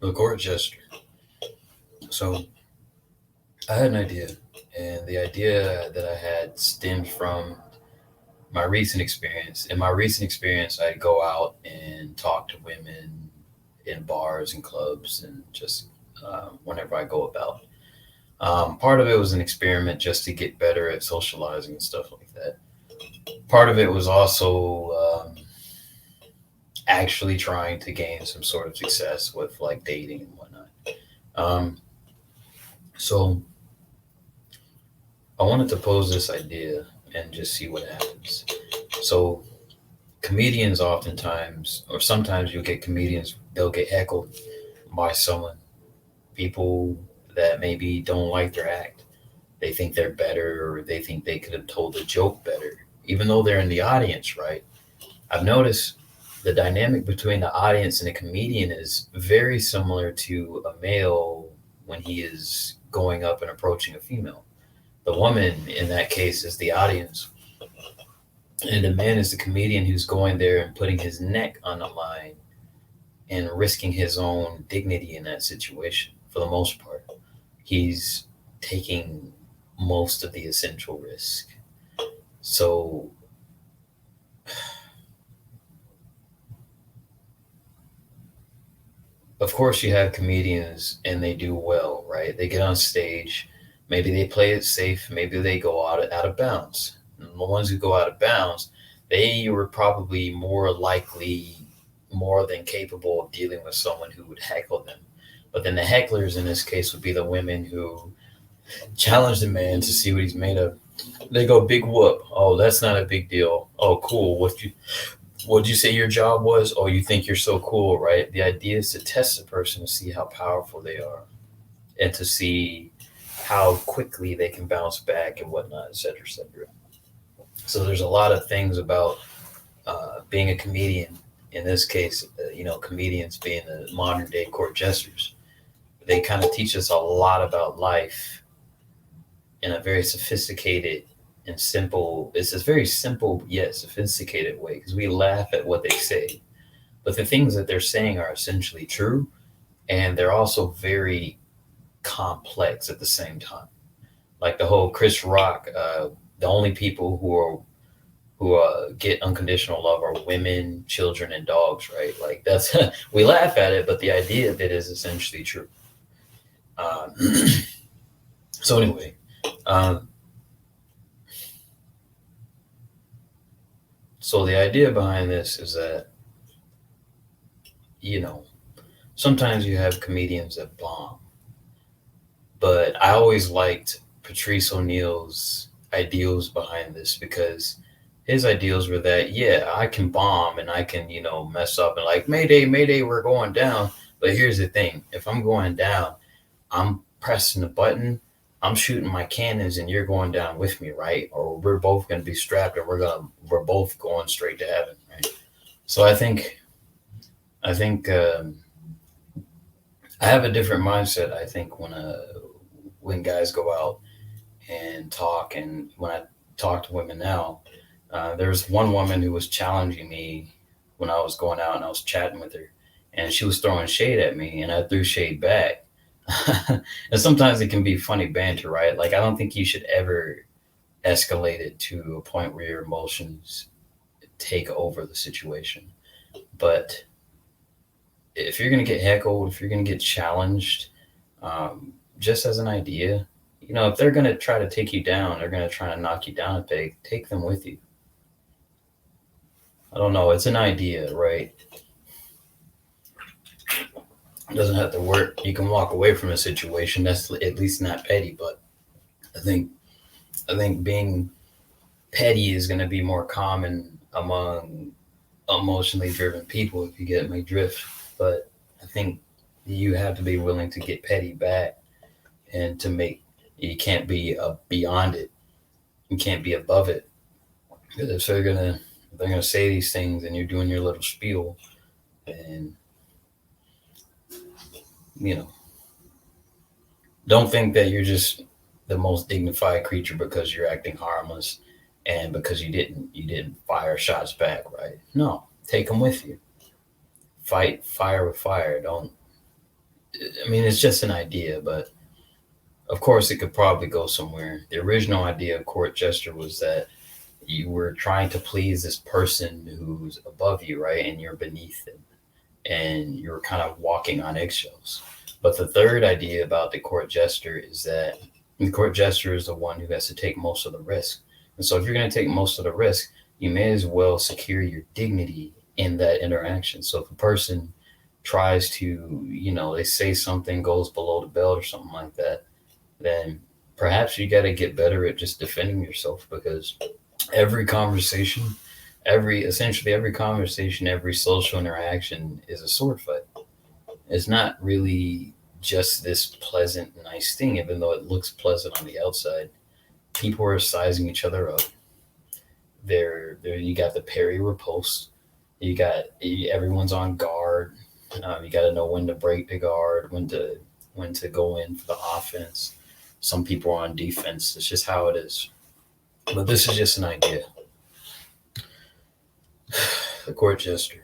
a court jester. So I had an idea, and the idea that I had stemmed from my recent experience. In my recent experience, I'd go out and talk to women in bars and clubs, and just whenever I go about. Part of it was an experiment just to get better at socializing and stuff like that. Part of it was also actually trying to gain some sort of success with like dating and whatnot. Um, so I wanted to pose this idea and just see what happens. So comedians oftentimes, or sometimes you'll get comedians, they'll get heckled by someone, people that maybe don't like their act. They think they're better, or they think they could have told a joke better, even though they're in the audience, right? I've noticed the dynamic between the audience and a comedian is very similar to a male when he is going up and approaching a female. The woman in that case is the audience, and the man is the comedian who's going there and putting his neck on the line and risking his own dignity in that situation for the most part. He's taking most of the essential risk. So, of course, you have comedians and they do well, right? They get on stage, maybe they play it safe, maybe they go out of bounds. And the ones who go out of bounds, they were probably more likely, more than capable of dealing with someone who would heckle them. But then the hecklers in this case would be the women who challenge the man to see what he's made of. They go big whoop. Oh, that's not a big deal. Oh, cool. What'd you say your job was? Oh, you think you're so cool, right? The idea is to test the person to see how powerful they are and to see how quickly they can bounce back and whatnot, et cetera, et cetera. So there's a lot of things about being a comedian. In this case, comedians being the modern day court jesters. They kind of teach us a lot about life in a very sophisticated and simple. It's a very simple yet sophisticated way because we laugh at what they say, but the things that they're saying are essentially true, and they're also very complex at the same time. Like the whole Chris Rock, the only people who get unconditional love are women, children, and dogs, right? Like that's we laugh at it, but the idea of it is essentially true. Um, so anyway, um, so the idea behind this is that you know sometimes you have comedians that bomb, but I always liked Patrice O'Neill's ideals behind this because his ideals were that yeah, I can bomb and I can mess up and like Mayday, Mayday, we're going down. But here's the thing: if I'm going down, I'm pressing the button, I'm shooting my cannons, and you're going down with me, right? Or we're both going to be strapped, and we're both going straight to heaven, right? So I think I have a different mindset. I think when guys go out and talk, and when I talk to women now, there's one woman who was challenging me when I was going out and I was chatting with her, and she was throwing shade at me, and I threw shade back. And sometimes it can be funny banter, right? Like I don't think you should ever escalate it to a point where your emotions take over the situation. But if you're gonna get heckled, if you're gonna get challenged, just as an idea, if they're gonna try to take you down, they're gonna try to knock you down a peg. Take them with you. I don't know. It's an idea, right? It doesn't have to work. You can walk away from a situation that's at least not petty. But I think I think being petty is going to be more common among emotionally driven people, if you get my drift. But I think you have to be willing to get petty back and to make you can't be beyond it. You can't be above it because if they're gonna say these things and you're doing your little spiel, and you know don't think that you're just the most dignified creature because you're acting harmless and because you didn't fire shots back, right? No, take them with you. Fight fire with fire. Don't. I mean, it's just an idea, but of course, it could probably go somewhere. The original idea of court jester was that you were trying to please this person who's above you, right? And you're beneath them, and you're kind of walking on eggshells. But the third idea about the court jester is that the court jester is the one who has to take most of the risk. And so, if you're going to take most of the risk, you may as well secure your dignity in that interaction. So, if a person tries to, they say something goes below the belt or something like that, then perhaps you got to get better at just defending yourself, because every conversation, every conversation, every social interaction is a sword fight. It's not really just this pleasant, nice thing, even though it looks pleasant on the outside. People are sizing each other up. You got the parry riposte. Everyone's on guard. You got to know when to break the guard, when to go in for the offense. Some people are on defense. It's just how it is. But this is just an idea. The court jester.